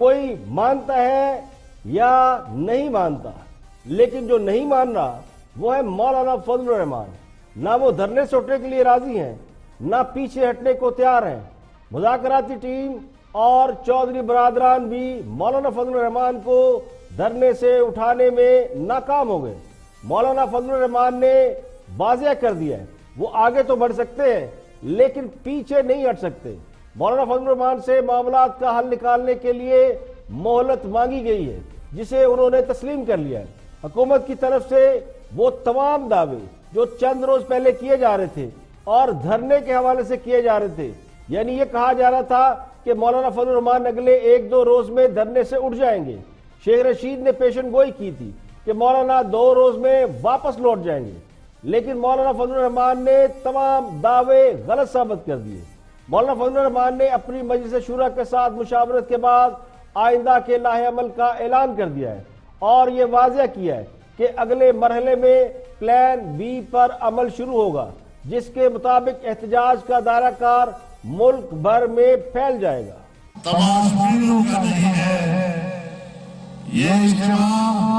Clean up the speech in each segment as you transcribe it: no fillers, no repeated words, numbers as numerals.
کوئی مانتا ہے یا نہیں مانتا، لیکن جو نہیں مان رہا وہ ہے مولانا فضل الرحمان۔ نہ وہ دھرنے سے اٹھنے کے لیے راضی ہیں، نہ پیچھے ہٹنے کو تیار ہیں۔ مذاکراتی ٹیم اور چودھری برادران بھی مولانا فضل الرحمان کو دھرنے سے اٹھانے میں ناکام ہو گئے۔ مولانا فضل الرحمان نے واضح کر دیا ہے وہ آگے تو بڑھ سکتے ہیں لیکن پیچھے نہیں ہٹ سکتے۔ مولانا فضل الرحمان سے معاملات کا حل نکالنے کے لیے مہلت مانگی گئی ہے، جسے انہوں نے تسلیم کر لیا ہے۔ حکومت کی طرف سے وہ تمام دعوے جو چند روز پہلے کیے جا رہے تھے اور دھرنے کے حوالے سے کیے جا رہے تھے، یعنی یہ کہا جا رہا تھا کہ مولانا فضل الرحمان اگلے 1-2 روز میں دھرنے سے اٹھ جائیں گے۔ شیخ رشید نے پیشن گوئی کی تھی کہ مولانا 2 روز میں واپس لوٹ جائیں گے، لیکن مولانا فضل الرحمان نے تمام دعوے غلط ثابت کر دیے۔ مولانا فضل الرحمان نے اپنی مجلس شورا کے ساتھ مشاورت کے بعد آئندہ کے لاہ عمل کا اعلان کر دیا ہے اور یہ واضح کیا ہے کہ اگلے مرحلے میں پلان بی پر عمل شروع ہوگا، جس کے مطابق احتجاج کا دائرہ کار ملک بھر میں پھیل جائے گا۔ تماشبینوں کا نہیں ہے یہ اجتماع،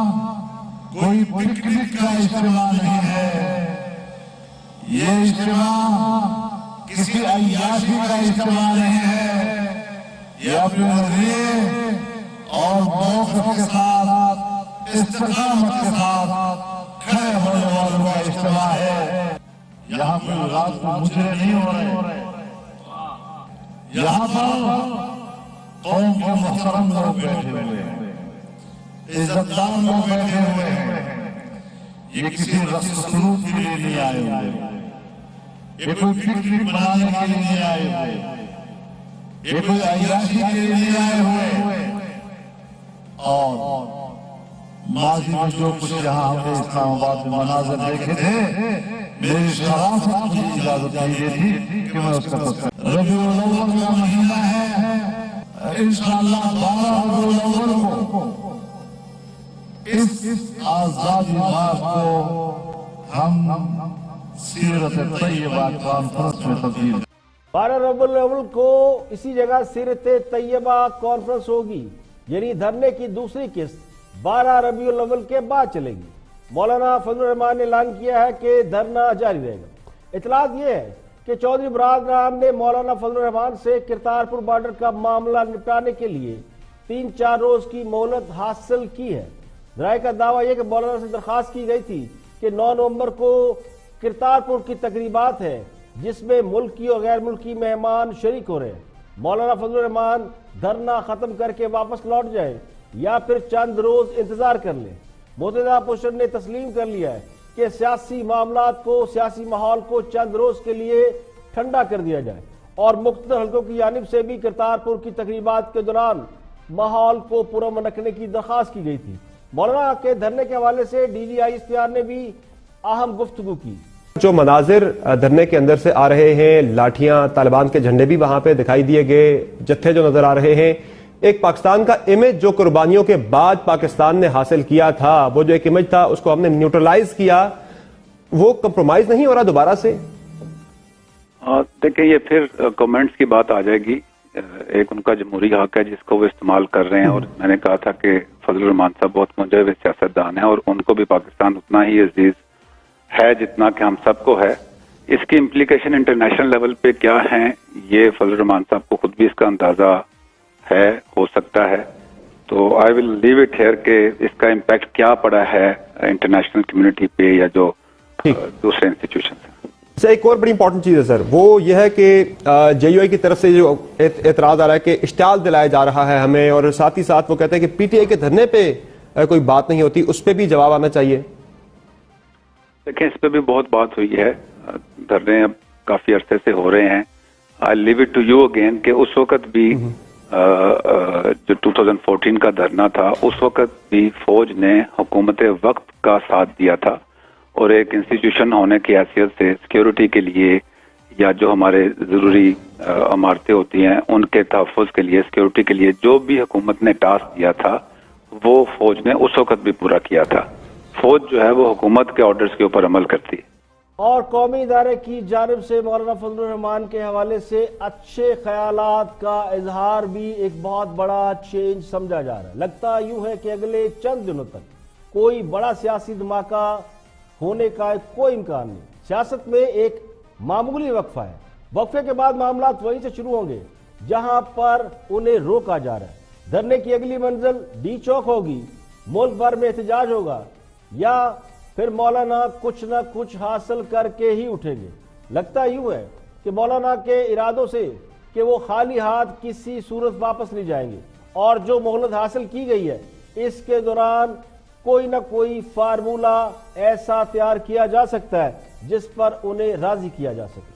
کوئی پکنک کا اجتماع نہیں ہے، یہ اجتماع کسی عیاشی کا اجتماع نہیں ہے، یہ اپنے نظریے اور موقف کے ساتھ استقامت کے ساتھ کھڑے ہونے والوں کا اجتماع ہے۔ یہاں کوئی رات کو مجرے نہیں ہو رہے، یہاں پر قوم کے محترم لوگ بیٹھے ہوئے ہیں، عزتدار لوگ بیٹھے ہوئے ہیں۔ یہ کسی رسم سلوک کے لیے نہیں آئے ہوئے، یہ کوئی پکنک بنانے کے لیے نہیں آئے ہوئے، یہ کوئی عیاشی کے لیے نہیں آئے ہوئے۔ اور ماضی میں جو کچھ یہاں ہم نے اسلام آباد میں مناظر دیکھے تھے، میری شرافت مجھے اجازت نہیں دیتی کہ میں اس کا تذکرہ۔ ربیع الاول کا مہینہ ہے، انشاءاللہ 12 ربیع الاول کو اس آزادی مارچ کو ہم سیرت طیبہ کانفرنس میں تبدیل 12 ربیع الاول کو اسی جگہ سیرت طیبہ کانفرنس ہوگی، یعنی دھرنے کی دوسری قسط 12 ربیع الاول کے بعد چلے گی۔ مولانا فضل الرحمان نے اعلان کیا ہے کہ دھرنا جاری رہے گا۔ اطلاعات یہ ہے کہ چودھری برادران نے مولانا فضل الرحمان سے کرتارپور بارڈر کا معاملہ نپٹانے کے لیے 3-4 روز کی مہلت حاصل کی ہے۔ ذرائع کا دعویٰ یہ کہ مولانا سے درخواست کی گئی تھی کہ 9 نومبر کو کرتارپور کی تقریبات ہے جس میں ملکی اور غیر ملکی مہمان شریک ہو رہے ہیں۔ مولانا فضل الرحمان دھرنا ختم کر کے واپس لوٹ جائیں یا پھر چند روز انتظار کر لیں۔ متحدہ اپوزیشن نے تسلیم کر لیا ہے کہ سیاسی معاملات کو، سیاسی ماحول کو چند روز کے لیے ٹھنڈا کر دیا جائے، اور مختلف حلقوں کی جانب سے بھی کرتارپور کی تقریبات کے دوران ماحول کو پرامن رکھنے کی درخواست کی گئی تھی۔ مولانا کے دھرنے کے حوالے سے ڈی جی آئی اختیار نے بھی اہم گفتگو کی۔ جو مناظر دھرنے کے اندر سے آ رہے ہیں، لاٹھیاں، طالبان کے جھنڈے بھی وہاں پہ دکھائی دیے گئے، جتھے جو نظر آ رہے ہیں، ایک پاکستان کا امیج جو قربانیوں کے بعد پاکستان نے حاصل کیا تھا، وہ جو ایک امیج تھا اس کو ہم نے نیوٹرلائز کیا، وہ کمپرومائز نہیں ہو رہا دوبارہ سے؟ دیکھیں، یہ پھر کمنٹس کی بات آ جائے گی۔ ایک ان کا جمہوری حق ہے جس کو وہ استعمال کر رہے ہیں، اور میں نے کہا تھا کہ فضل الرحمان صاحب بہت مجرب سیاستدان ہیں اور ان کو بھی پاکستان اتنا ہی عزیز ہے جتنا کہ ہم سب کو ہے۔ اس کی امپلیکیشن انٹرنیشنل لیول پہ کیا ہیں، یہ فضل الرحمان صاحب کو خود بھی اس کا اندازہ ہے، ہو سکتا ہے۔ تو آئی ول لیو اٹ ہیئر کہ اس کا امپیکٹ کیا پڑا ہے انٹرنیشنل کمیونٹی پہ یا جو دوسرے انسٹیٹیوشن ہیں۔ ایک اور بڑی امپورٹنٹ چیز ہے سر، وہ یہ ہے کہ جے یو آئی کی طرف سے جو اعتراض آ رہا ہے کہ اشتعال دلایا جا رہا ہے ہمیں، اور ساتھ ہی ساتھ وہ کہتے ہیں کہ پی ٹی آئی کے دھرنے پہ کوئی بات نہیں ہوتی، اس پہ بھی جواب آنا چاہیے۔ دیکھیں، اس پہ بھی بہت بات ہوئی ہے، دھرنے اب کافی عرصے سے ہو رہے ہیں۔ I leave it to you again کہ اس وقت بھی جو 2014 کا دھرنا تھا، اس وقت بھی فوج نے حکومت وقت کا ساتھ دیا تھا، اور ایک انسٹیٹیوشن ہونے کی حیثیت سے سیکیورٹی کے لیے یا جو ہمارے ضروری عمارتیں ہوتی ہیں ان کے تحفظ کے لیے، سیکیورٹی کے لیے جو بھی حکومت نے ٹاسک دیا تھا وہ فوج نے اس وقت بھی پورا کیا تھا۔ فوج جو ہے وہ حکومت کے آرڈرز کے اوپر عمل کرتی ہے۔ اور قومی ادارے کی جانب سے مولانا فضل الرحمان کے حوالے سے اچھے خیالات کا اظہار بھی ایک بہت بڑا چینج سمجھا جا رہا ہے. لگتا یوں ہے کہ اگلے چند دنوں تک کوئی بڑا سیاسی دھماکہ ہونے کا کوئی امکان نہیں. سیاست میں ایک معمولی وقفہ ہے. وقفے کے بعد معاملات وہیں سے شروع ہوں گے جہاں پر انہیں روکا جا رہا ہے. دھرنے کی اگلی منزل ڈی چوک ہوگی, ملک بھر میں احتجاج ہوگا, یا پھر مولانا کچھ نہ کچھ حاصل کر کے ہی اٹھیں گے. لگتا یوں ہے کہ مولانا کے ارادوں سے کہ وہ خالی ہاتھ کسی صورت واپس نہیں جائیں گے, اور جو مہلت حاصل کی گئی ہے اس کے دوران کوئی نہ کوئی فارمولہ ایسا تیار کیا جا سکتا ہے جس پر انہیں راضی کیا جا سکے.